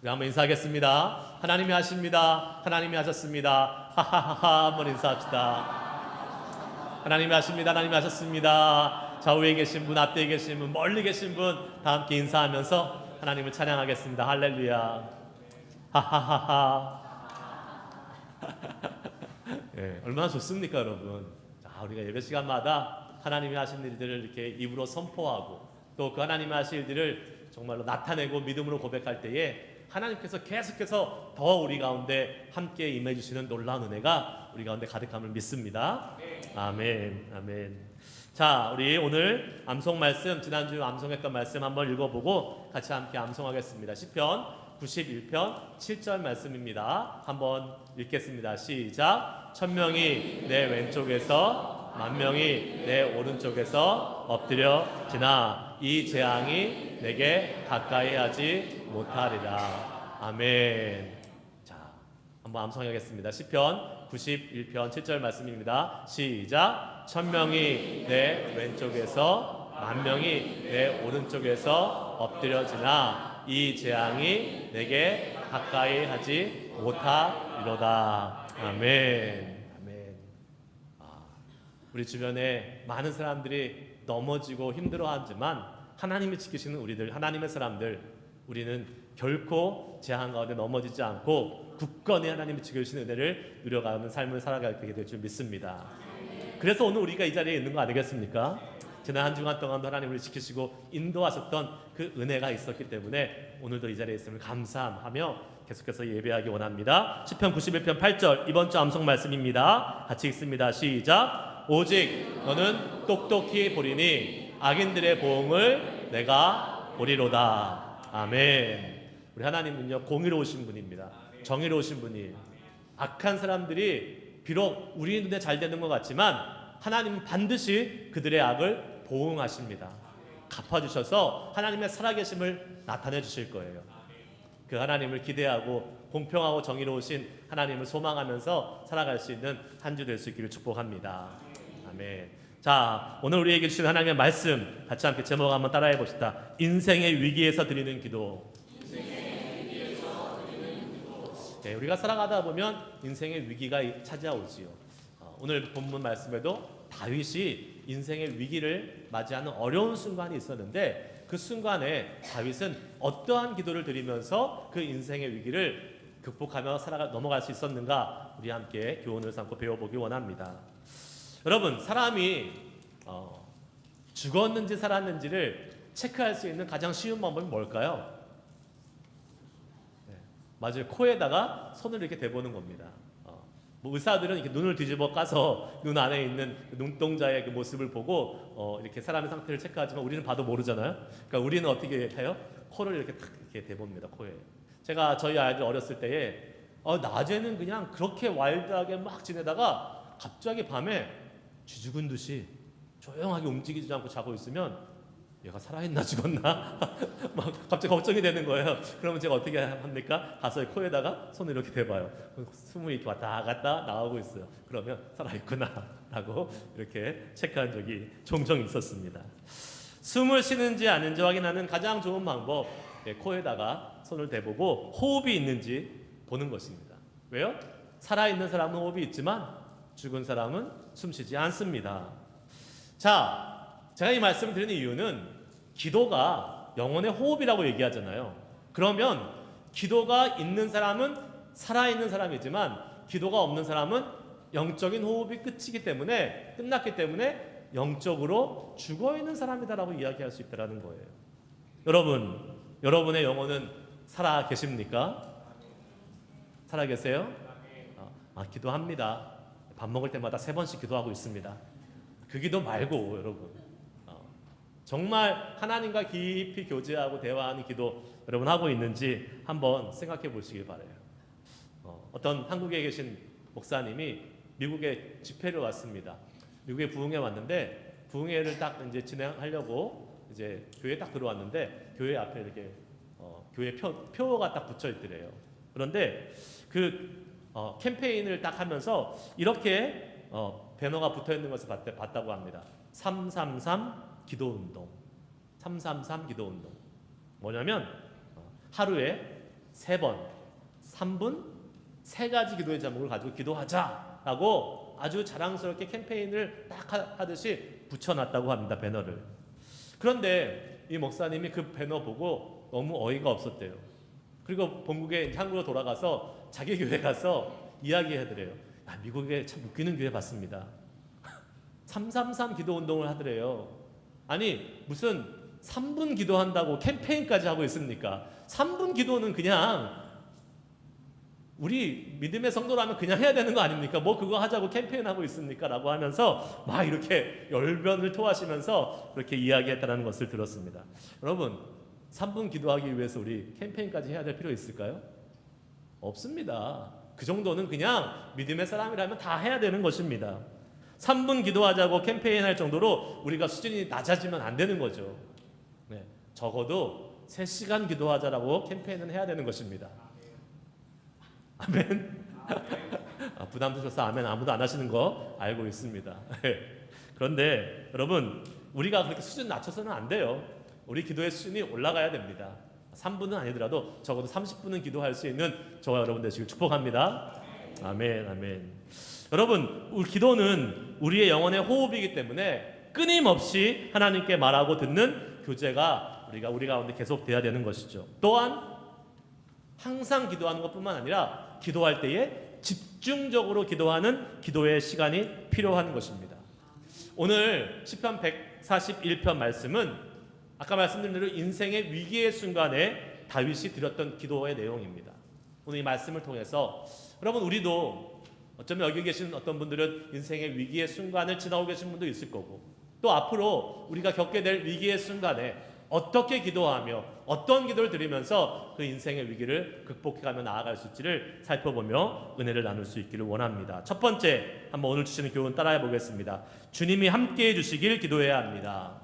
우리 한번 인사하겠습니다. 하나님이 하십니다. 하나님이 하셨습니다. 하하하하. 한번 인사합시다. 하나님이 하십니다. 하나님이 하셨습니다. 좌우에 계신 분, 앞뒤에 계신 분, 멀리 계신 분 다 함께 인사하면서 하나님을 찬양하겠습니다. 할렐루야. 하하하하. 네, 얼마나 좋습니까, 여러분? 자, 우리가 예배 시간마다 하나님이 하신 일들을 이렇게 입으로 선포하고 또 그 하나님이 하신 일들을 정말로 나타내고 믿음으로 고백할 때에 하나님께서 계속해서 더 우리 가운데 함께 임해 주시는 놀라운 은혜가 우리 가운데 가득함을 믿습니다. 아멘. 아멘. 자, 우리 오늘 암송 말씀, 지난주 암송했던 말씀 한번 읽어보고 같이 함께 암송하겠습니다. 시편 91편 7절 말씀입니다. 한번 읽겠습니다. 시작. 천명이 내 왼쪽에서 만명이 내 오른쪽에서 엎드려지나 이 재앙이 내게 가까이 하지 못하리라. 아멘. 자, 한번 암송하겠습니다. 시편 91편 7절 말씀입니다. 시작. 천명이 내 왼쪽에서 만명이 내 오른쪽에서 엎드려지나 이 재앙이 내게 가까이 하지 못하리로다. 아멘. 아멘. 우리 주변에 많은 사람들이 넘어지고 힘들어하지만 하나님이 지키시는 우리들, 하나님의 사람들, 우리는 결코 재앙 가운데 넘어지지 않고 굳건히 하나님이 지켜주시는 은혜를 누려가는 삶을 살아가게 될 줄 믿습니다. 그래서 오늘 우리가 이 자리에 있는 거 아니겠습니까? 지난 한 주간 동안도 하나님 우리를 지키시고 인도하셨던 그 은혜가 있었기 때문에 오늘도 이 자리에 있음을 감사하며 계속해서 예배하기 원합니다. 시편 91편 8절 이번 주 암송 말씀입니다. 같이 읽습니다. 시작. 오직 너는 똑똑히 보리니 악인들의 보응을 내가 보리로다. 아멘. 우리 하나님은요 공의로우신 분입니다. 정의로우신 분이에요. 악한 사람들이 비록 우리 눈에 잘 되는 것 같지만 하나님은 반드시 그들의 악을 보응하십니다. 갚아주셔서 하나님의 살아계심을 나타내 주실 거예요. 그 하나님을 기대하고 공평하고 정의로우신 하나님을 소망하면서 살아갈 수 있는 한 주 될 수 있기를 축복합니다. 아멘. 자, 오늘 우리에게 주신 하나님의 말씀 같이 함께 제목 한번 따라해 봅시다. 인생의 위기에서 드리는 기도. 네, 우리가 살아가다 보면 인생의 위기가 찾아오지요. 오늘 본문 말씀에도 다윗이 인생의 위기를 맞이하는 어려운 순간이 있었는데 그 순간에 다윗은 어떠한 기도를 드리면서 그 인생의 위기를 극복하며 넘어갈 수 있었는가 우리 함께 교훈을 삼고 배워보기 원합니다. 여러분, 사람이 죽었는지 살았는지를 체크할 수 있는 가장 쉬운 방법이 뭘까요? 맞아요. 코에다가 손을 이렇게 대보는 겁니다. 뭐 의사들은 이렇게 눈을 뒤집어 까서 눈 안에 있는 눈동자의 그 모습을 보고 이렇게 사람의 상태를 체크하지만 우리는 봐도 모르잖아요. 그러니까 우리는 어떻게 해요? 코를 이렇게 탁 이렇게 대봅니다. 코에. 제가 저희 아이들 어렸을 때에 낮에는 그냥 그렇게 와일드하게 막 지내다가 갑자기 밤에 쥐죽은 듯이 조용하게 움직이지 않고 자고 있으면 얘가 살아있나 죽었나? 막 갑자기 걱정이 되는 거예요. 그러면 제가 어떻게 합니까? 가서 코에다가 손을 이렇게 대봐요. 숨이 이렇게 왔다 갔다 나오고 있어요. 그러면 살아있구나 라고 이렇게 체크한 적이 종종 있었습니다. 숨을 쉬는지 아닌지 확인하는 가장 좋은 방법, 코에다가 손을 대보고 호흡이 있는지 보는 것입니다. 왜요? 살아있는 사람은 호흡이 있지만 죽은 사람은 숨쉬지 않습니다. 자, 제가 이 말씀을 드리는 이유는 기도가 영혼의 호흡이라고 얘기하잖아요. 그러면 기도가 있는 사람은 살아있는 사람이지만 기도가 없는 사람은 영적인 호흡이 끝났기 때문에 영적으로 죽어있는 사람이다라고 이야기할 수 있다는 거예요. 여러분, 여러분의 영혼은 살아 계십니까? 살아 계세요? 기도합니다. 밥 먹을 때마다 3번씩 기도하고 있습니다. 그 기도 말고 여러분, 정말 하나님과 깊이 교제하고 대화하는 기도 여러분 하고 있는지 한번 생각해 보시길 바라요. 어떤 한국에 계신 목사님이 미국에 집회를 왔습니다. 미국에 부흥회 왔는데 부흥회를 딱 이제 진행하려고 이제 교회에 딱 들어왔는데 교회 앞에 이렇게 교회 표가 딱 붙여 있더래요. 그런데 그 캠페인을 딱 하면서 이렇게 배너가 붙어 있는 것을 봤다고 합니다. 333 기도운동. 333 기도운동. 뭐냐면 하루에 3번, 3분, 3가지 기도의 제목을 가지고 기도하자라고 아주 자랑스럽게 캠페인을 딱 하듯이 붙여놨다고 합니다. 배너를. 그런데 이 목사님이 그 배너 보고 너무 어이가 없었대요. 그리고 본국에 한국으로 돌아가서 자기 교회 가서 이야기하더래요. 야, 미국에 참 웃기는 교회 봤습니다. 333 기도 운동을 하더래요. 아니 무슨 3분 기도한다고 캠페인까지 하고 있습니까? 3분 기도는 그냥 우리 믿음의 성도라면 그냥 해야 되는 거 아닙니까? 뭐 그거 하자고 캠페인하고 있습니까? 라고 하면서 막 이렇게 열변을 토하시면서 그렇게 이야기했다는 것을 들었습니다. 여러분 3분 기도하기 위해서 우리 캠페인까지 해야 될 필요 있을까요? 없습니다. 그 정도는 그냥 믿음의 사람이라면 다 해야 되는 것입니다. 3분 기도하자고 캠페인할 정도로 우리가 수준이 낮아지면 안 되는 거죠. 네, 적어도 3시간 기도하자라고 캠페인은 해야 되는 것입니다. 아멘. 부담 드셔서 아멘 아무도 안 하시는 거 알고 있습니다. 그런데 여러분 우리가 그렇게 수준 낮춰서는 안 돼요. 우리 기도의 수준이 올라가야 됩니다. 3분은 아니더라도 적어도 30분은 기도할 수 있는 저와 여러분 되시길 축복합니다. 아멘 아멘. 여러분 우리 기도는 우리의 영혼의 호흡이기 때문에 끊임없이 하나님께 말하고 듣는 교제가 우리 가운데 계속돼야 되는 것이죠. 또한 항상 기도하는 것뿐만 아니라 기도할 때에 집중적으로 기도하는 기도의 시간이 필요한 것입니다. 오늘 시편 141편 말씀은 아까 말씀드린 대로 인생의 위기의 순간에 다윗이 드렸던 기도의 내용입니다. 오늘 이 말씀을 통해서 여러분 우리도 어쩌면 여기 계신 어떤 분들은 인생의 위기의 순간을 지나고 계신 분도 있을 거고 또 앞으로 우리가 겪게 될 위기의 순간에 어떻게 기도하며 어떤 기도를 드리면서 그 인생의 위기를 극복해가며 나아갈 수 있지를 살펴보며 은혜를 나눌 수 있기를 원합니다. 첫 번째 한번 오늘 주시는 교훈 따라해 보겠습니다. 주님이 함께해 주시길 기도해야 합니다.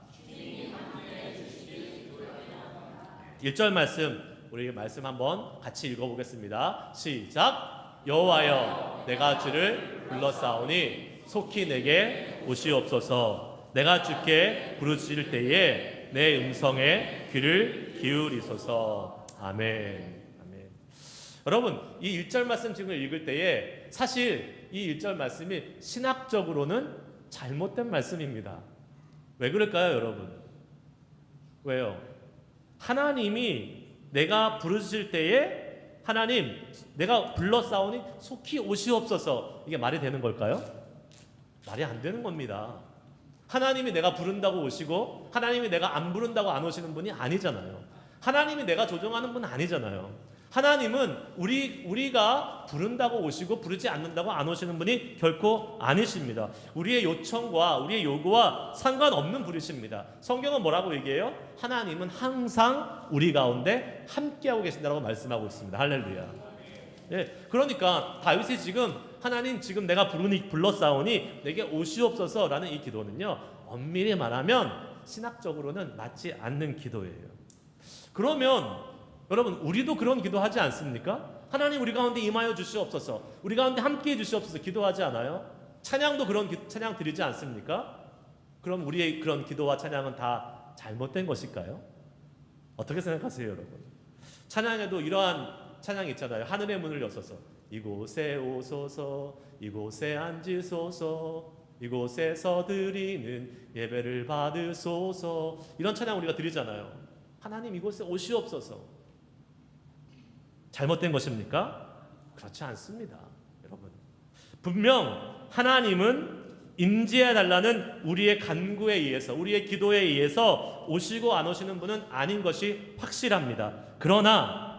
1절 말씀 우리 말씀 한번 같이 읽어보겠습니다. 시작. 여호와여 내가 주를 불렀사오니 속히 내게 오시옵소서. 내가 주께 부르짖을 때에 내 음성에 귀를 기울이소서. 아멘. 아멘. 여러분 이 1절 말씀 지금 읽을 때에 사실 이 1절 말씀이 신학적으로는 잘못된 말씀입니다. 왜 그럴까요 여러분? 왜요? 하나님이 내가 부르실 때에 하나님 내가 불렀사오니 속히 오시옵소서 이게 말이 되는 걸까요? 말이 안 되는 겁니다. 하나님이 내가 부른다고 오시고 하나님이 내가 안 부른다고 안 오시는 분이 아니잖아요. 하나님이 내가 조정하는 분 아니잖아요. 하나님은 우리가 부른다고 오시고 부르지 않는다고 안 오시는 분이 결코 아니십니다. 우리의 요청과 우리의 요구와 상관없는 분이십니다. 성경은 뭐라고 얘기해요? 하나님은 항상 우리 가운데 함께하고 계신다고 말씀하고 있습니다. 할렐루야. 네, 그러니까 다윗이 지금 하나님 지금 내가 불렀사오니 내게 오시옵소서라는 이 기도는요 엄밀히 말하면 신학적으로는 맞지 않는 기도예요. 그러면 여러분 우리도 그런 기도하지 않습니까? 하나님 우리 가운데 임하여 주시옵소서, 우리 가운데 함께해 주시옵소서 기도하지 않아요? 찬양도 그런 찬양 드리지 않습니까? 그럼 우리의 그런 기도와 찬양은 다 잘못된 것일까요? 어떻게 생각하세요 여러분? 찬양에도 이러한 찬양이 있잖아요. 하늘의 문을 여소서 이곳에 오소서 이곳에 앉으소서 이곳에서 드리는 예배를 받으소서 이런 찬양 우리가 드리잖아요. 하나님 이곳에 오시옵소서. 잘못된 것입니까? 그렇지 않습니다. 여러분 분명 하나님은 임재해달라는 우리의 간구에 의해서 우리의 기도에 의해서 오시고 안 오시는 분은 아닌 것이 확실합니다. 그러나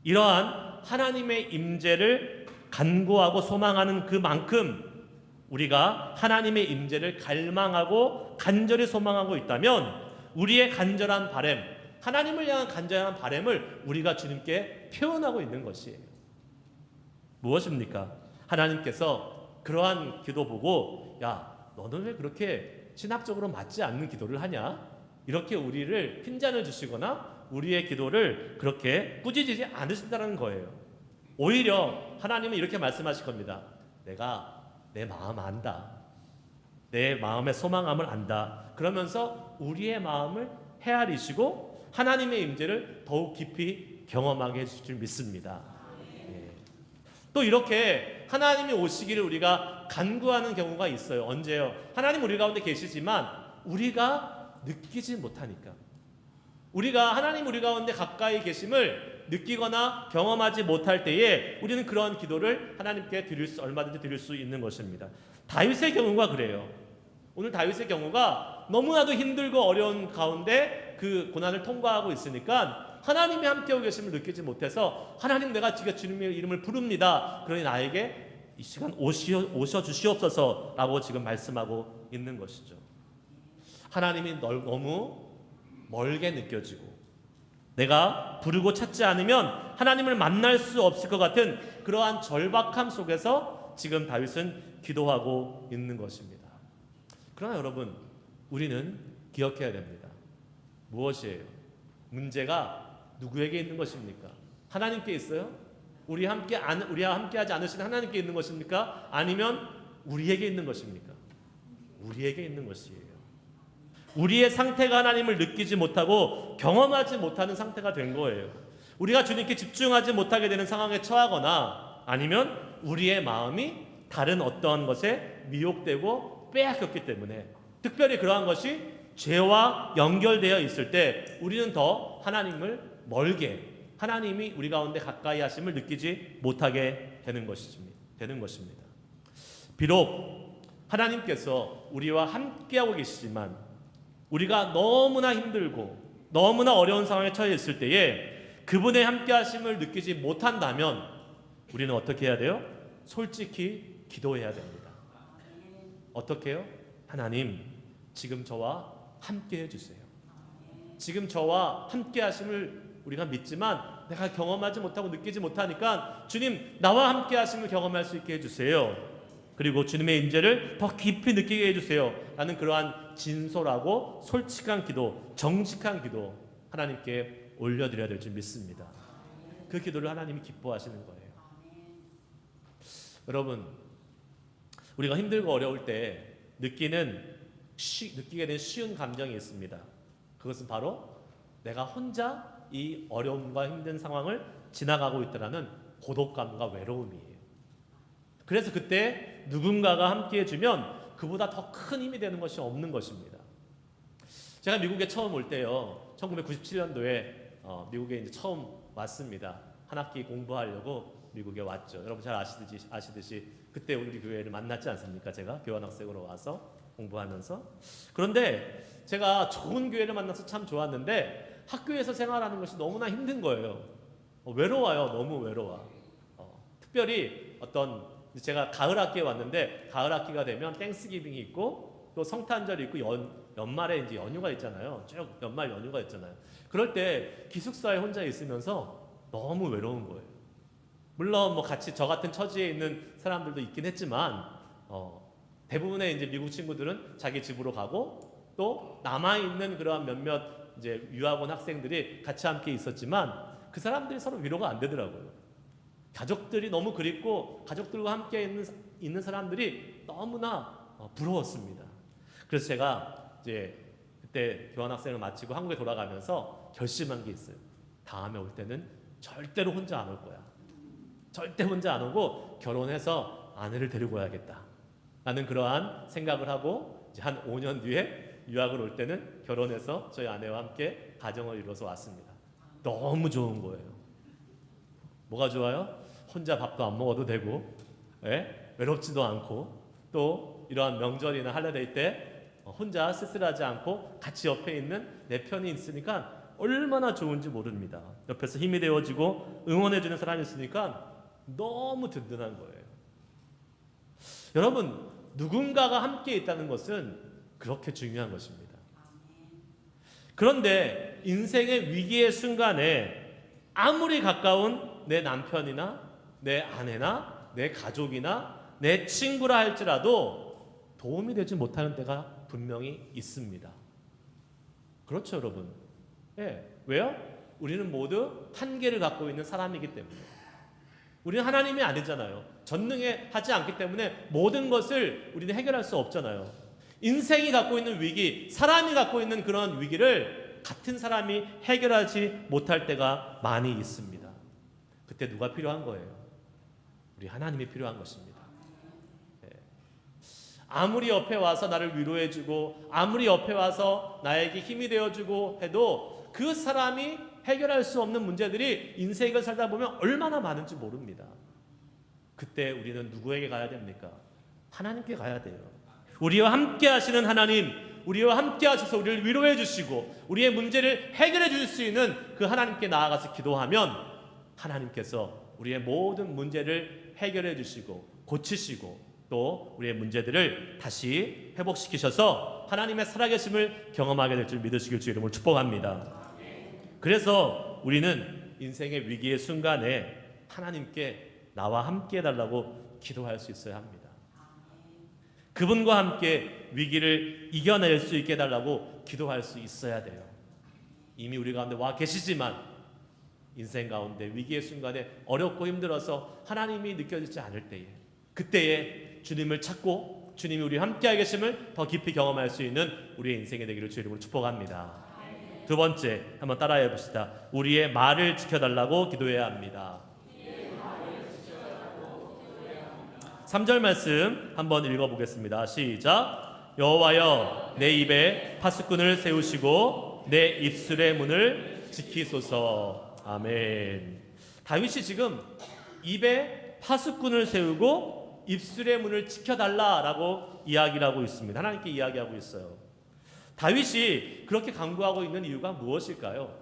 이러한 하나님의 임재를 간구하고 소망하는 그만큼 우리가 하나님의 임재를 갈망하고 간절히 소망하고 있다면 우리의 간절한 바람, 하나님을 향한 간절한 바람을 우리가 주님께 표현하고 있는 것이에요. 무엇입니까? 하나님께서 그러한 기도 보고 야 너는 왜 그렇게 신학적으로 맞지 않는 기도를 하냐? 이렇게 우리를 핀잔을 주시거나 우리의 기도를 그렇게 꾸짖지 않으신다는 거예요. 오히려 하나님은 이렇게 말씀하실 겁니다. 내가 내 마음 안다. 내 마음의 소망함을 안다. 그러면서 우리의 마음을 헤아리시고 하나님의 임재를 더욱 깊이 경험하게 해주실 줄 믿습니다. 예. 또 이렇게 하나님이 오시기를 우리가 간구하는 경우가 있어요. 언제요? 하나님 우리 가운데 계시지만 우리가 느끼지 못하니까, 우리가 하나님 우리 가운데 가까이 계심을 느끼거나 경험하지 못할 때에 우리는 그런 기도를 하나님께 얼마든지 드릴 수 있는 것입니다. 다윗의 경우가 그래요. 오늘 다윗의 경우가 너무나도 힘들고 어려운 가운데 그 고난을 통과하고 있으니까 하나님이 함께하고 계심을 느끼지 못해서, 하나님 내가 지금 주님의 이름을 부릅니다, 그러니 나에게 이 시간 오셔 주시옵소서라고 지금 말씀하고 있는 것이죠. 하나님이 너무 멀게 느껴지고 내가 부르고 찾지 않으면 하나님을 만날 수 없을 것 같은 그러한 절박함 속에서 지금 다윗은 기도하고 있는 것입니다. 그러나 여러분, 우리는 기억해야 됩니다. 무엇이에요? 문제가 누구에게 있는 것입니까? 하나님께 있어요? 우리와 함께하지 않으신 하나님께 있는 것입니까? 아니면 우리에게 있는 것입니까? 우리에게 있는 것이에요. 우리의 상태가 하나님을 느끼지 못하고 경험하지 못하는 상태가 된 거예요. 우리가 주님께 집중하지 못하게 되는 상황에 처하거나, 아니면 우리의 마음이 다른 어떠한 것에 미혹되고 빼앗겼기 때문에, 특별히 그러한 것이 죄와 연결되어 있을 때 우리는 더 하나님을 멀게, 하나님이 우리 가운데 가까이 하심을 느끼지 못하게 되는 것입니다. 비록 하나님께서 우리와 함께하고 계시지만 우리가 너무나 힘들고 너무나 어려운 상황에 처해 있을 때에 그분의 함께하심을 느끼지 못한다면 우리는 어떻게 해야 돼요? 솔직히 기도해야 됩니다. 어떻게 해요? 하나님, 지금 저와 함께 해주세요. 지금 저와 함께하심을 우리가 믿지만 내가 경험하지 못하고 느끼지 못하니까 주님, 나와 함께하심을 경험할 수 있게 해주세요. 그리고 주님의 임재를 더 깊이 느끼게 해주세요 라는 그러한 진솔하고 솔직한 기도, 정직한 기도 하나님께 올려드려야 될 줄 믿습니다. 그 기도를 하나님이 기뻐하시는 거예요. 여러분, 우리가 힘들고 어려울 때 느끼게 된 쉬운 감정이 있습니다. 그것은 바로 내가 혼자 이 어려움과 힘든 상황을 지나가고 있다는 고독감과 외로움이에요. 그래서 그때 누군가가 함께 해주면 그보다 더 큰 힘이 되는 것이 없는 것입니다. 제가 미국에 처음 올 때요, 1997년도에 미국에 이제 처음 왔습니다. 한 학기 공부하려고 미국에 왔죠. 여러분 잘 아시듯이 그때 우리 교회를 만났지 않습니까? 제가 교환학생으로 와서 공부하면서. 그런데 제가 좋은 교회를 만나서 참 좋았는데 학교에서 생활하는 것이 너무나 힘든 거예요. 외로워요. 너무 외로워. 특별히 제가 가을 학기에 왔는데, 가을 학기가 되면 땡스기빙이 있고 또 성탄절이 있고 연말에 이제 연휴가 있잖아요. 쭉 연말 연휴가 있잖아요. 그럴 때 기숙사에 혼자 있으면서 너무 외로운 거예요. 물론 같이 저 같은 처지에 있는 사람들도 있긴 했지만 대부분의 이제 미국 친구들은 자기 집으로 가고 또 남아 있는 그러한 몇몇 이제 유학원 학생들이 같이 함께 있었지만 그 사람들이 서로 위로가 안 되더라고요. 가족들이 너무 그립고 가족들과 함께 있는 사람들이 너무나 부러웠습니다. 그래서 제가 이제 그때 교환학생을 마치고 한국에 돌아가면서 결심한 게 있어요. 다음에 올 때는 절대로 혼자 안 올 거야. 절대 혼자 안 오고 결혼해서 아내를 데리고 와야겠다 라는 그러한 생각을 하고, 이제 한 5년 뒤에 유학을 올 때는 결혼해서 저희 아내와 함께 가정을 이뤄서 왔습니다. 너무 좋은 거예요. 뭐가 좋아요? 혼자 밥도 안 먹어도 되고, 외롭지도 않고, 또 이러한 명절이나 할리데이 때 혼자 쓸쓸하지 않고 같이 옆에 있는 내 편이 있으니까 얼마나 좋은지 모릅니다. 옆에서 힘이 되어지고 응원해주는 사람이 있으니까 너무 든든한 거예요. 여러분, 누군가가 함께 있다는 것은 그렇게 중요한 것입니다. 그런데 인생의 위기의 순간에 아무리 가까운 내 남편이나 내 아내나 내 가족이나 내 친구라 할지라도 도움이 되지 못하는 때가 분명히 있습니다. 그렇죠, 여러분? 왜요? 우리는 모두 한계를 갖고 있는 사람이기 때문에. 우리는 하나님이 아니잖아요. 전능하지 않기 때문에 모든 것을 우리는 해결할 수 없잖아요. 인생이 갖고 있는 위기, 사람이 갖고 있는 그런 위기를 같은 사람이 해결하지 못할 때가 많이 있습니다. 그때 누가 필요한 거예요? 우리 하나님이 필요한 것입니다. 아무리 옆에 와서 나를 위로해주고 아무리 옆에 와서 나에게 힘이 되어주고 해도 그 사람이 해결할 수 없는 문제들이 인생을 살다 보면 얼마나 많은지 모릅니다. 그때 우리는 누구에게 가야 됩니까? 하나님께 가야 돼요. 우리와 함께 하시는 하나님, 우리와 함께 하셔서 우리를 위로해 주시고 우리의 문제를 해결해 주실 수 있는 그 하나님께 나아가서 기도하면 하나님께서 우리의 모든 문제를 해결해 주시고 고치시고 또 우리의 문제들을 다시 회복시키셔서 하나님의 살아계심을 경험하게 될 줄 믿으시길 주 이름으로 축복합니다. 그래서 우리는 인생의 위기의 순간에 하나님께 나와 함께 해달라고 기도할 수 있어야 합니다. 그분과 함께 위기를 이겨낼 수 있게 해달라고 기도할 수 있어야 돼요. 이미 우리 가운데 와 계시지만 인생 가운데 위기의 순간에 어렵고 힘들어서 하나님이 느껴지지 않을 때에 그때에 주님을 찾고 주님이 우리와 함께하게 계심을 더 깊이 경험할 수 있는 우리의 인생이 되기를 주의 이름으로 축복합니다. 두 번째, 한번 따라해 봅시다. 우리의 말을 지켜달라고 기도해야 합니다. 3절 말씀 한번 읽어보겠습니다. 시작. 여호와여 내 입에 파수꾼을 세우시고 내 입술의 문을 지키소서. 아멘. 다윗이 지금 입에 파수꾼을 세우고 입술의 문을 지켜달라라고 이야기를 하고 있습니다. 하나님께 이야기하고 있어요. 다윗이 그렇게 간구하고 있는 이유가 무엇일까요?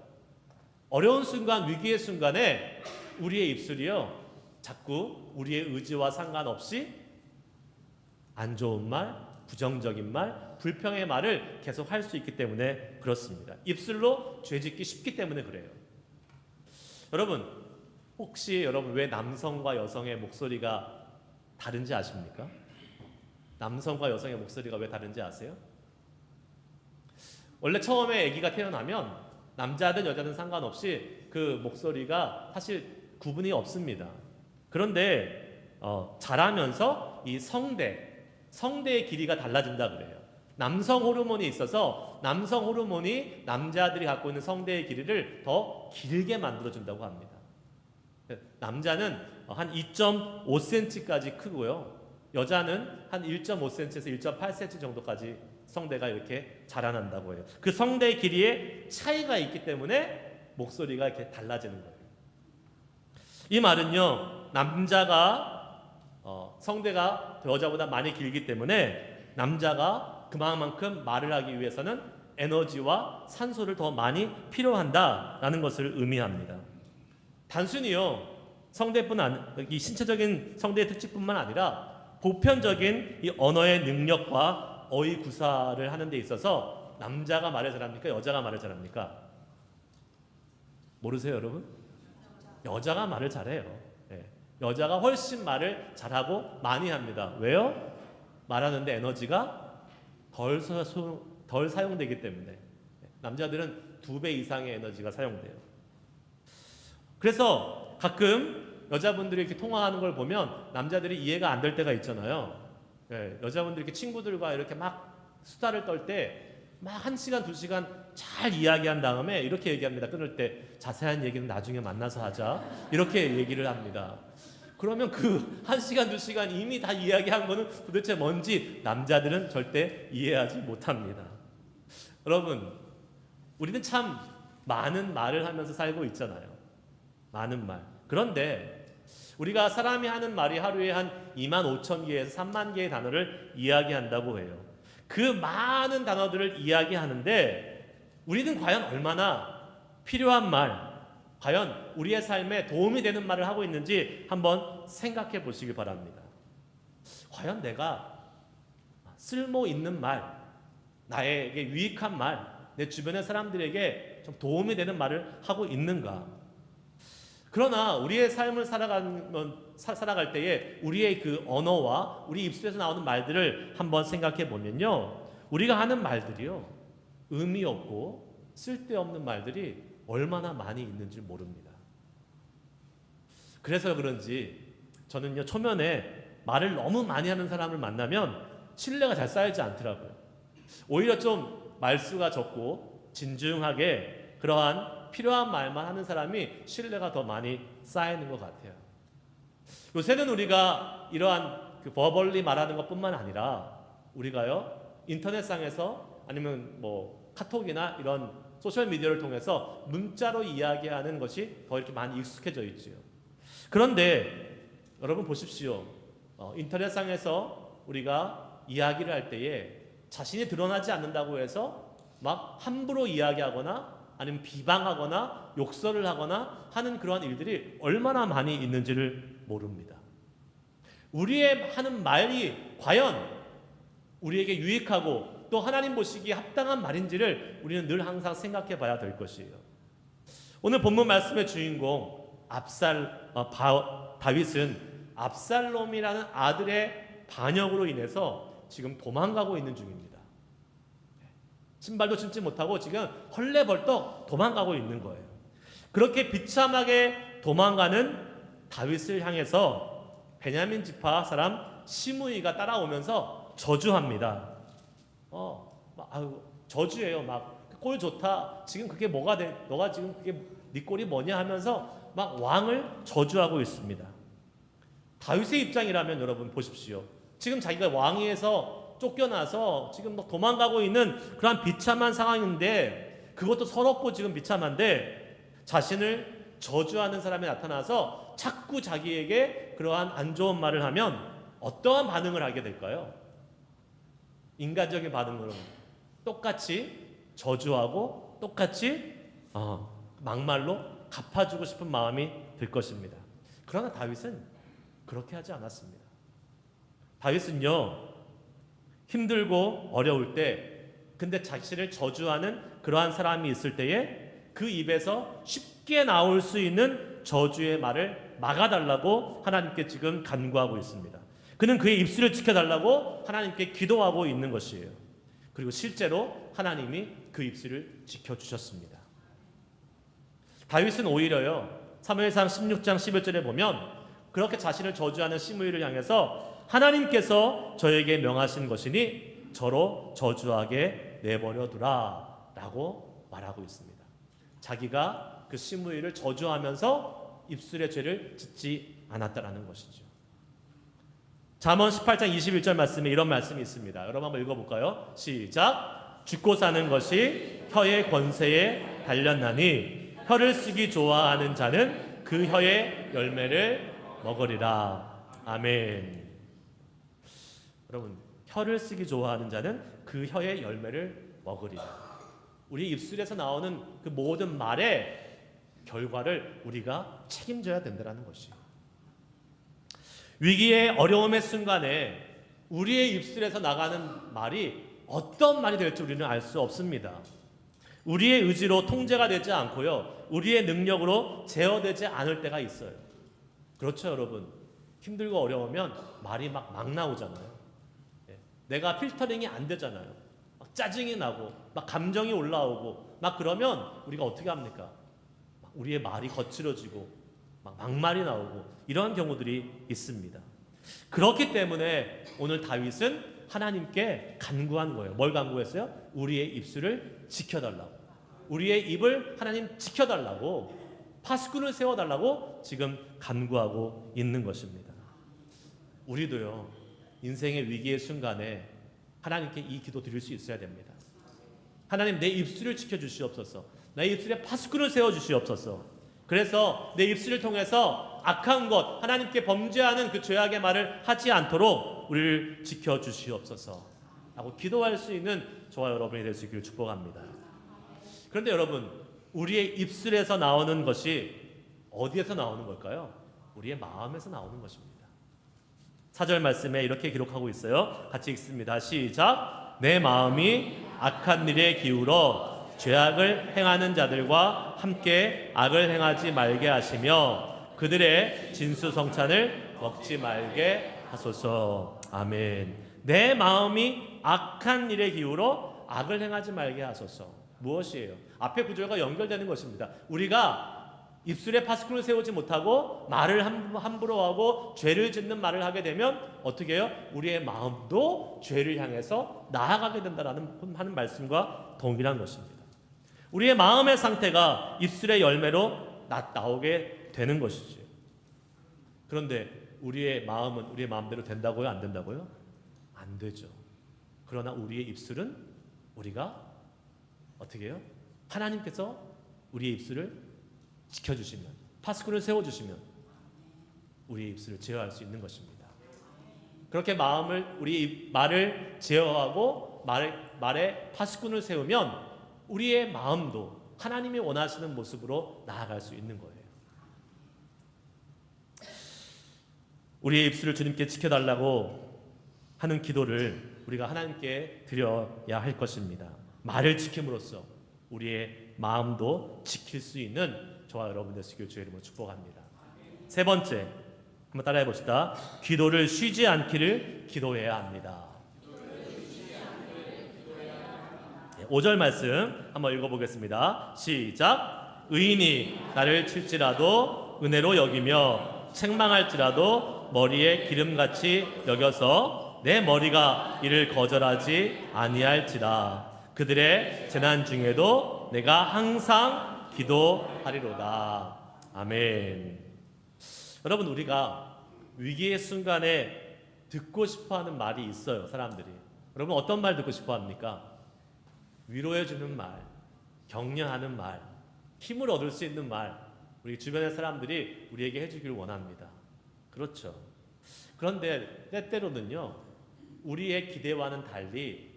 어려운 순간, 위기의 순간에 우리의 입술이요 자꾸 우리의 의지와 상관없이 안 좋은 말, 부정적인 말, 불평의 말을 계속 할 수 있기 때문에 그렇습니다. 입술로 죄짓기 쉽기 때문에 그래요. 여러분, 혹시 여러분 왜 남성과 여성의 목소리가 다른지 아십니까? 남성과 여성의 목소리가 왜 다른지 아세요? 원래 처음에 아기가 태어나면 남자든 여자든 상관없이 그 목소리가 사실 구분이 없습니다. 그런데 자라면서 이 성대의 길이가 달라진다 그래요. 남성 호르몬이 있어서 남성 호르몬이 남자들이 갖고 있는 성대의 길이를 더 길게 만들어준다고 합니다. 남자는 한 2.5cm까지 크고요. 여자는 한 1.5cm에서 1.8cm 정도까지 성대가 이렇게 자라난다고 해요. 그 성대의 길이에 차이가 있기 때문에 목소리가 이렇게 달라지는 거예요. 이 말은요, 남자가 성대가 여자보다 많이 길기 때문에 남자가 그만큼 말을 하기 위해서는 에너지와 산소를 더 많이 필요한다라는 것을 의미합니다. 단순히요, 이 신체적인 성대의 특징뿐만 아니라 보편적인 이 언어의 능력과 어휘 구사를 하는 데 있어서 남자가 말을 잘합니까? 여자가 말을 잘합니까? 모르세요, 여러분? 여자가 말을 잘해요. 네. 여자가 훨씬 말을 잘하고 많이 합니다. 왜요? 말하는데 에너지가 덜 사용되기 때문에. 남자들은 2배 이상의 에너지가 사용돼요. 그래서 가끔 여자분들이 이렇게 통화하는 걸 보면 남자들이 이해가 안 될 때가 있잖아요. 네, 여자분들이 이렇게 친구들과 이렇게 막 수다를 떨 때 막 1시간, 2시간 잘 이야기한 다음에 이렇게 얘기합니다. 끊을 때 자세한 얘기는 나중에 만나서 하자. 이렇게 얘기를 합니다. 그러면 그 1시간, 2시간 이미 다 이야기한 거는 도대체 뭔지 남자들은 절대 이해하지 못합니다. 여러분, 우리는 참 많은 말을 하면서 살고 있잖아요. 많은 말. 그런데 우리가 사람이 하는 말이 하루에 한 25,000개에서 3만 개의 단어를 이야기한다고 해요. 그 많은 단어들을 이야기하는데 우리는 과연 얼마나 필요한 말, 과연 우리의 삶에 도움이 되는 말을 하고 있는지 한번 생각해 보시기 바랍니다. 과연 내가 쓸모 있는 말, 나에게 유익한 말, 내 주변의 사람들에게 좀 도움이 되는 말을 하고 있는가? 그러나 우리의 삶을 살아갈 때에 우리의 그 언어와 우리 입술에서 나오는 말들을 한번 생각해 보면요, 우리가 하는 말들이요, 의미 없고 쓸데없는 말들이 얼마나 많이 있는지 모릅니다. 그래서 그런지 저는요, 초면에 말을 너무 많이 하는 사람을 만나면 신뢰가 잘 쌓이지 않더라고요. 오히려 좀 말수가 적고 진중하게 그러한 필요한 말만 하는 사람이 신뢰가 더 많이 쌓이는 것 같아요. 요새는 우리가 이러한 그 버벌리 말하는 것뿐만 아니라 우리가요 인터넷상에서 아니면 뭐 카톡이나 이런 소셜 미디어를 통해서 문자로 이야기하는 것이 더 이렇게 많이 익숙해져 있지요. 그런데 여러분 보십시오. 인터넷상에서 우리가 이야기를 할 때에 자신이 드러나지 않는다고 해서 막 함부로 이야기하거나 아니면 비방하거나 욕설을 하거나 하는 그러한 일들이 얼마나 많이 있는지를 모릅니다. 우리의 하는 말이 과연 우리에게 유익하고 또 하나님 보시기에 합당한 말인지를 우리는 늘 항상 생각해 봐야 될 것이에요. 오늘 본문 말씀의 주인공 다윗은 압살롬이라는 아들의 반역으로 인해서 지금 도망가고 있는 중입니다. 신발도 신지 못하고 지금 헐레벌떡 도망가고 있는 거예요. 그렇게 비참하게 도망가는 다윗을 향해서 베냐민 지파 사람 시므이가 따라오면서 저주합니다. 저주예요. 막 꼴 좋다. 지금 그게 뭐가 돼? 너가 지금 그게 네 꼴이 뭐냐 하면서 막 왕을 저주하고 있습니다. 다윗의 입장이라면 여러분 보십시오. 지금 자기가 왕위에서 쫓겨나서 지금 막 도망가고 있는 그런 비참한 상황인데 그것도 서럽고 지금 비참한데 자신을 저주하는 사람이 나타나서 자꾸 자기에게 그러한 안 좋은 말을 하면 어떠한 반응을 하게 될까요? 인간적인 반응으로 똑같이 저주하고 똑같이 막말로 갚아주고 싶은 마음이 들 것입니다. 그러나 다윗은 그렇게 하지 않았습니다. 다윗은요 힘들고 어려울 때 근데 자신을 저주하는 그러한 사람이 있을 때에 그 입에서 쉽게 나올 수 있는 저주의 말을 막아달라고 하나님께 지금 간구하고 있습니다. 그는 그의 입술을 지켜달라고 하나님께 기도하고 있는 것이에요. 그리고 실제로 하나님이 그 입술을 지켜주셨습니다. 다윗은 오히려요 사무엘상 16장 11절에 보면 그렇게 자신을 저주하는 시므이를 향해서 하나님께서 저에게 명하신 것이니 저로 저주하게 내버려 두라 라고 말하고 있습니다. 자기가 그 시므이를 저주하면서 입술의 죄를 짓지 않았다라는 것이죠. 잠언 18장 21절 말씀에 이런 말씀이 있습니다. 여러분 한번 읽어볼까요? 시작. 죽고 사는 것이 혀의 권세에 달렸나니 혀를 쓰기 좋아하는 자는 그 혀의 열매를 먹으리라. 아멘. 여러분 혀를 쓰기 좋아하는 자는 그 혀의 열매를 먹으리라. 우리 입술에서 나오는 그 모든 말의 결과를 우리가 책임져야 된다는 것이에요. 위기의 어려움의 순간에 우리의 입술에서 나가는 말이 어떤 말이 될지 우리는 알 수 없습니다. 우리의 의지로 통제가 되지 않고요. 우리의 능력으로 제어되지 않을 때가 있어요. 그렇죠, 여러분. 힘들고 어려우면 말이 막 나오잖아요. 내가 필터링이 안 되잖아요. 막 짜증이 나고 막 감정이 올라오고 막 그러면 우리가 어떻게 합니까? 우리의 말이 거칠어지고 막 막말이 나오고 이러한 경우들이 있습니다. 그렇기 때문에 오늘 다윗은 하나님께 간구한 거예요. 뭘 간구했어요? 우리의 입술을 지켜달라고. 우리의 입을 하나님 지켜달라고 파수꾼을 세워달라고 지금 간구하고 있는 것입니다. 우리도요 인생의 위기의 순간에 하나님께 이 기도 드릴 수 있어야 됩니다. 하나님 내 입술을 지켜주시옵소서. 내 입술에 파수꾼을 세워주시옵소서. 그래서 내 입술을 통해서 악한 것 하나님께 범죄하는 그 죄악의 말을 하지 않도록 우리를 지켜주시옵소서 라고 기도할 수 있는 저와 여러분이 될 수 있기를 축복합니다. 그런데 여러분 우리의 입술에서 나오는 것이 어디에서 나오는 걸까요? 우리의 마음에서 나오는 것입니다. 4절 말씀에 이렇게 기록하고 있어요. 같이 읽습니다. 시작. 내 마음이 악한 일에 기울어 죄악을 행하는 자들과 함께 악을 행하지 말게 하시며 그들의 진수성찬을 먹지 말게 하소서. 아멘. 내 마음이 악한 일에 기울어 악을 행하지 말게 하소서. 무엇이에요? 앞에 구절과 연결되는 것입니다. 우리가 입술에 파수꾼을 세우지 못하고 말을 함부로 하고 죄를 짓는 말을 하게 되면 어떻게 해요? 우리의 마음도 죄를 향해서 나아가게 된다라는 하는 말씀과 동일한 것입니다. 우리의 마음의 상태가 입술의 열매로 나오게 되는 것이지. 그런데 우리의 마음은 우리의 마음대로 된다고요? 안 된다고요? 안 되죠. 그러나 우리의 입술은 우리가 어떻게 해요? 하나님께서 우리의 입술을 지켜주시면, 파수꾼을 세워주시면 우리의 입술을 제어할 수 있는 것입니다. 그렇게 우리 말을 제어하고 말에 파수꾼을 세우면 우리의 마음도 하나님이 원하시는 모습으로 나아갈 수 있는 거예요. 우리의 입술을 주님께 지켜달라고 하는 기도를 우리가 하나님께 드려야 할 것입니다. 말을 지킴으로써 우리의 마음도 지킬 수 있는 저와 여러분 되시길 주의 이름으로 축복합니다. 세 번째, 한번 따라해 봅시다. 기도를 쉬지 않기를 기도해야 합니다. 5절 말씀 한번 읽어보겠습니다. 시작. 의인이 나를 칠지라도 은혜로 여기며 책망할지라도 머리에 기름같이 여겨서 내 머리가 이를 거절하지 아니할지라. 그들의 재난 중에도 내가 항상 기도하리로다. 아멘. 여러분, 우리가 위기의 순간에 듣고 싶어하는 말이 있어요. 사람들이. 여러분, 어떤 말 듣고 싶어합니까? 위로해주는 말, 격려하는 말, 힘을 얻을 수 있는 말, 우리 주변의 사람들이 우리에게 해주기를 원합니다. 그렇죠. 그런데 때때로는요, 우리의 기대와는 달리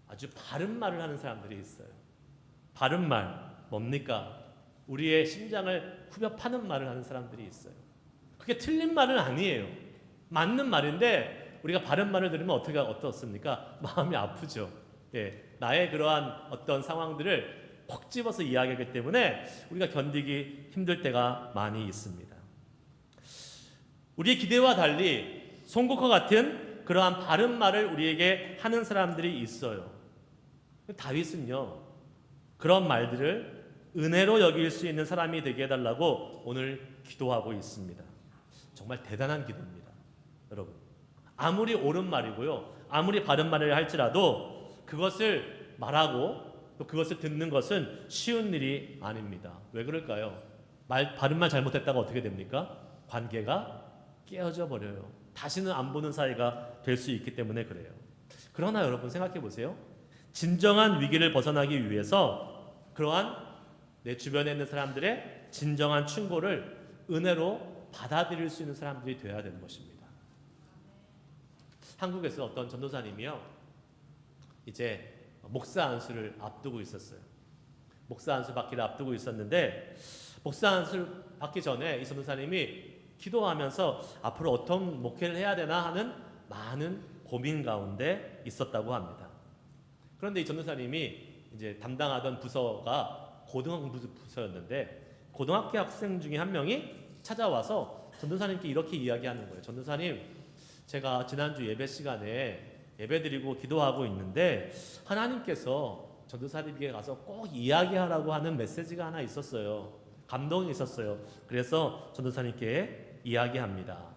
아주 바른 말을 하는 사람들이 있어요. 바른 말, 뭡니까? 우리의 심장을 후벼 파는 말을 하는 사람들이 있어요. 그게 틀린 말은 아니에요. 맞는 말인데 우리가 바른 말을 들으면 어떻습니까? 마음이 아프죠. 예, 나의 그러한 어떤 상황들을 콕 집어서 이야기하기 때문에 우리가 견디기 힘들 때가 많이 있습니다. 우리의 기대와 달리 송곳과 같은 그러한 바른 말을 우리에게 하는 사람들이 있어요. 다윗은요, 그런 말들을 은혜로 여길 수 있는 사람이 되게 해달라고 오늘 기도하고 있습니다. 정말 대단한 기도입니다. 여러분, 아무리 옳은 말이고요, 아무리 바른 말을 할지라도 그것을 말하고 또 그것을 듣는 것은 쉬운 일이 아닙니다. 왜 그럴까요? 바른 말 잘못했다가 어떻게 됩니까? 관계가 깨어져 버려요. 다시는 안 보는 사이가 될 수 있기 때문에 그래요. 그러나 여러분, 생각해 보세요. 진정한 위기를 벗어나기 위해서 그러한 내 주변에 있는 사람들의 진정한 충고를 은혜로 받아들일 수 있는 사람들이 되어야 되는 것입니다. 한국에서 어떤 전도사님이요, 이제 목사 안수를 앞두고 있었어요. 목사 안수 받기를 앞두고 있었는데, 목사 안수를 받기 전에 이 전도사님이 기도하면서 앞으로 어떤 목회를 해야 되나 하는 많은 고민 가운데 있었다고 합니다. 그런데 이 전도사님이 이제 담당하던 부서가 고등학교 부서였는데, 고등학교 학생 중에 한 명이 찾아와서 전도사님께 이렇게 이야기하는 거예요. 전도사님, 제가 지난주 예배 시간에 예배드리고 기도하고 있는데 하나님께서 전도사님에게 가서 꼭 이야기하라고 하는 메시지가 하나 있었어요. 감동이 있었어요. 그래서 전도사님께 이야기합니다.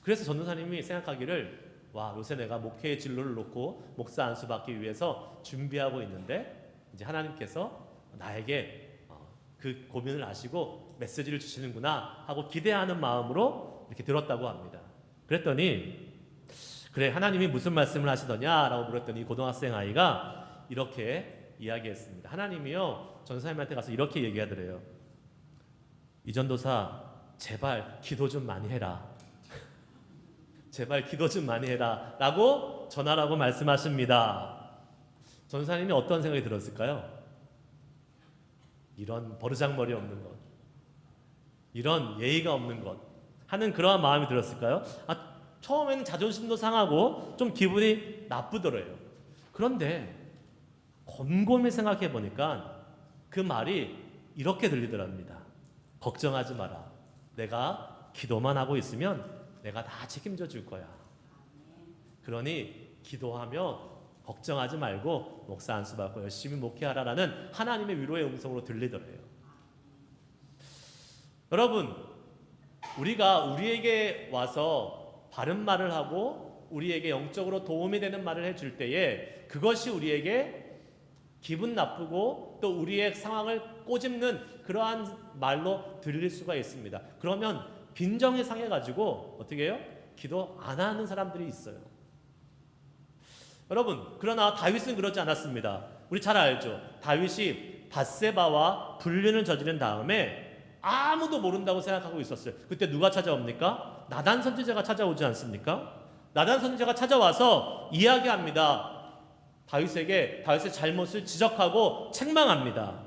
그래서 전도사님이 생각하기를, 와, 요새 내가 목회의 진로를 놓고 목사 안수 받기 위해서 준비하고 있는데 이제 하나님께서 나에게 그 고민을 아시고 메시지를 주시는구나 하고 기대하는 마음으로 이렇게 들었다고 합니다. 그랬더니, 그래, 하나님이 무슨 말씀을 하시더냐 라고 물었더니 고등학생 아이가 이렇게 이야기했습니다. 하나님이요, 전도사님한테 가서 이렇게 얘기하더래요. 이 전도사, 제발 기도 좀 많이 해라. 제발 기도 좀 많이 해라 라고 전하라고 말씀하십니다. 전도사님이 어떤 생각이 들었을까요? 이런 버르장머리 없는 것, 이런 예의가 없는 것 하는 그러한 마음이 들었을까요? 처음에는 자존심도 상하고 좀 기분이 나쁘더래요. 그런데 곰곰이 생각해 보니까 그 말이 이렇게 들리더랍니다. 걱정하지 마라. 내가 기도만 하고 있으면 내가 다 책임져 줄 거야. 그러니 기도하며 걱정하지 말고 목사 안수 받고 열심히 목회하라라는 하나님의 위로의 음성으로 들리더래요. 여러분, 우리가 우리에게 와서 바른 말을 하고 우리에게 영적으로 도움이 되는 말을 해줄 때에 그것이 우리에게 기분 나쁘고 또 우리의 상황을 꼬집는 그러한 말로 들릴 수가 있습니다. 그러면 빈정이 상해가지고 어떻게 해요? 기도 안 하는 사람들이 있어요. 여러분, 그러나 다윗은 그러지 않았습니다. 우리 잘 알죠? 다윗이 밧세바와 불륜을 저지른 다음에 아무도 모른다고 생각하고 있었어요. 그때 누가 찾아옵니까? 나단 선지자가 찾아오지 않습니까? 나단 선지자가 찾아와서 이야기합니다. 다윗에게 다윗의 잘못을 지적하고 책망합니다.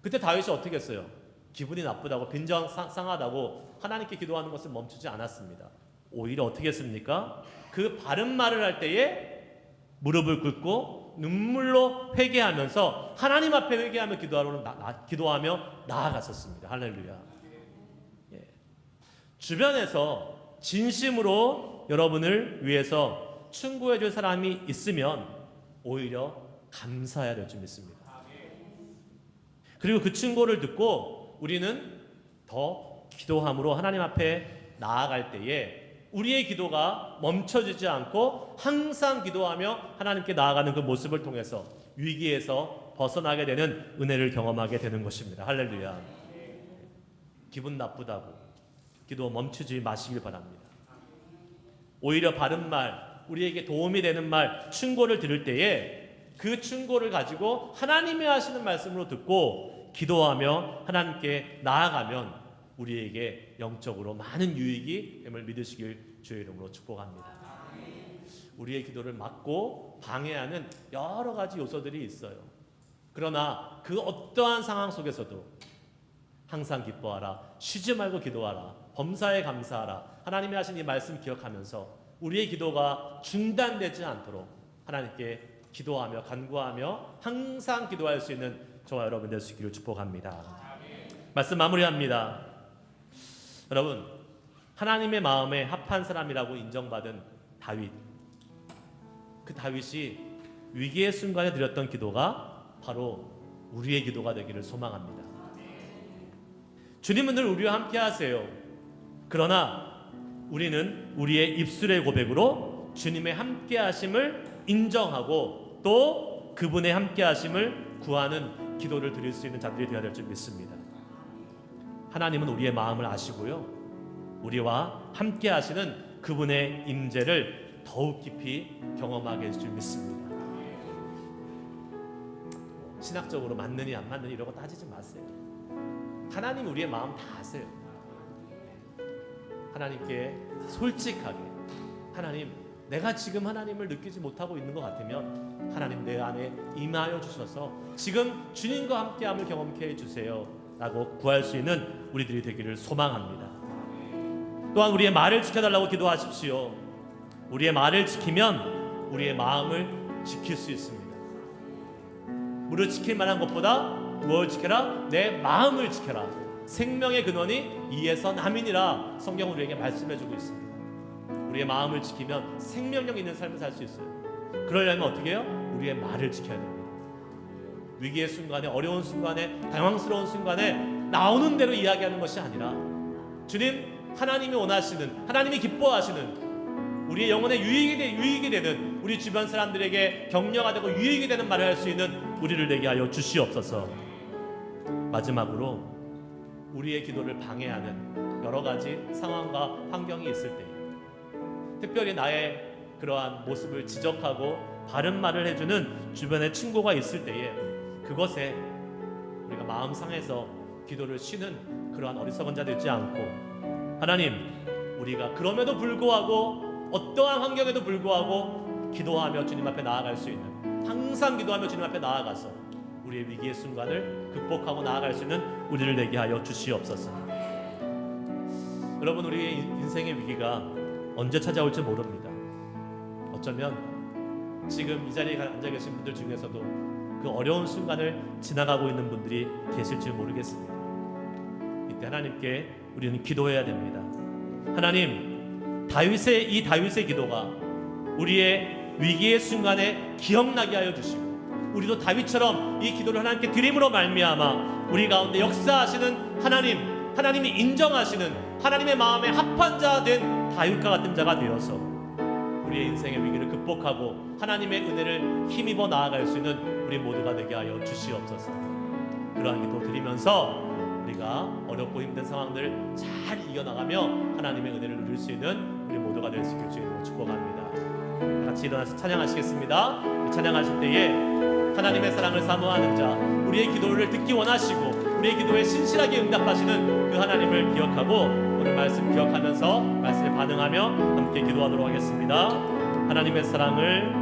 그때 다윗이 어떻게 했어요? 기분이 나쁘다고 빈정 상하다고 하나님께 기도하는 것을 멈추지 않았습니다. 오히려 어떻게 했습니까? 그 바른 말을 할 때에 무릎을 꿇고 눈물로 회개하면서 하나님 앞에 회개하며 기도하며 나아갔었습니다. 할렐루야. 예. 주변에서 진심으로 여러분을 위해서 충고해 줄 사람이 있으면 오히려 감사해야 될 줄 믿습니다. 그리고 그 충고를 듣고 우리는 더 기도함으로 하나님 앞에 나아갈 때에 우리의 기도가 멈춰지지 않고 항상 기도하며 하나님께 나아가는 그 모습을 통해서 위기에서 벗어나게 되는 은혜를 경험하게 되는 것입니다. 할렐루야. 기분 나쁘다고 기도 멈추지 마시길 바랍니다. 오히려 바른 말, 우리에게 도움이 되는 말, 충고를 들을 때에 그 충고를 가지고 하나님이 하시는 말씀으로 듣고 기도하며 하나님께 나아가면 우리에게 영적으로 많은 유익이 됨을 믿으시길 주의 이름으로 축복합니다. 우리의 기도를 막고 방해하는 여러 가지 요소들이 있어요. 그러나 그 어떠한 상황 속에서도 항상 기뻐하라, 쉬지 말고 기도하라, 범사에 감사하라, 하나님이 하신 이 말씀 기억하면서 우리의 기도가 중단되지 않도록 하나님께 기도하며 간구하며 항상 기도할 수 있는 저와 여러분 될 수 있기를 축복합니다. 말씀 마무리합니다. 여러분, 하나님의 마음에 합한 사람이라고 인정받은 다윗, 그 다윗이 위기의 순간에 드렸던 기도가 바로 우리의 기도가 되기를 소망합니다. 주님은 늘 우리와 함께 하세요. 그러나 우리는 우리의 입술의 고백으로 주님의 함께 하심을 인정하고 또 그분의 함께 하심을 구하는 기도를 드릴 수 있는 자들이 되어야 될 줄 믿습니다. 하나님은 우리의 마음을 아시고요, 우리와 함께 하시는 그분의 임재를 더욱 깊이 경험하게 해줄 줄 믿습니다. 신학적으로 맞느니 안 맞느니 이러고 따지지 마세요. 하나님 우리의 마음 다 아세요. 하나님께 솔직하게, 하나님 내가 지금 하나님을 느끼지 못하고 있는 것 같으면 하나님 내 안에 임하여 주셔서 지금 주님과 함께함을 경험케 해주세요 라고 구할 수 있는 우리들이 되기를 소망합니다. 또한 우리의 말을 지켜달라고 기도하십시오. 우리의 말을 지키면 우리의 마음을 지킬 수 있습니다. 무릇 지킬 만한 것보다 무엇을 지켜라? 내 마음을 지켜라. 생명의 근원이 이에서 남이니라 성경은 우리에게 말씀해주고 있습니다. 우리의 마음을 지키면 생명력 있는 삶을 살 수 있어요. 그러려면 어떻게 해요? 우리의 말을 지켜야 됩니다. 위기의 순간에, 어려운 순간에, 당황스러운 순간에 나오는 대로 이야기하는 것이 아니라 주님, 하나님이 원하시는, 하나님이 기뻐하시는 우리의 영혼에 유익이 되는, 우리 주변 사람들에게 격려가 되고 유익이 되는 말을 할 수 있는 우리를 되게 하여 주시옵소서. 마지막으로 우리의 기도를 방해하는 여러 가지 상황과 환경이 있을 때, 특별히 나의 그러한 모습을 지적하고 바른 말을 해주는 주변의 친구가 있을 때에 그것에 우리가 마음 상해서 기도를 쉬는 그러한 어리석은 자 되지 않고, 하나님, 우리가 그럼에도 불구하고 어떠한 환경에도 불구하고 기도하며 주님 앞에 나아갈 수 있는, 항상 기도하며 주님 앞에 나아가서 우리의 위기의 순간을 극복하고 나아갈 수 있는 우리를 되게 하여 주시옵소서. 여러분, 우리의 인생의 위기가 언제 찾아올지 모릅니다. 어쩌면 지금 이 자리에 앉아 계신 분들 중에서도 그 어려운 순간을 지나가고 있는 분들이 계실지 모르겠습니다. 이때 하나님께 우리는 기도해야 됩니다. 하나님, 이 다윗의 기도가 우리의 위기의 순간에 기억나게 하여 주시고, 우리도 다윗처럼 이 기도를 하나님께 드림으로 말미암아 우리 가운데 역사하시는 하나님이 인정하시는 하나님의 마음에 합한 자 된 다윗과 같은 자가 되어서 우리의 인생의 위기를 극복하고 하나님의 은혜를 힘입어 나아갈 수 있는 우리 모두가 되게 하여 주시옵소서. 그러한 기도 드리면서 우리가 어렵고 힘든 상황들을 잘 이겨나가며 하나님의 은혜를 누릴 수 있는 우리 모두가 될 수 있길 주님으로 축복합니다. 같이 일어나서 찬양하시겠습니다. 찬양하실 때에 하나님의 사랑을 사모하는 자, 우리의 기도를 듣기 원하시고 우리의 기도에 신실하게 응답하시는 그 하나님을 기억하고 오늘 말씀 기억하면서 말씀에 반응하며 함께 기도하도록 하겠습니다. 하나님의 사랑을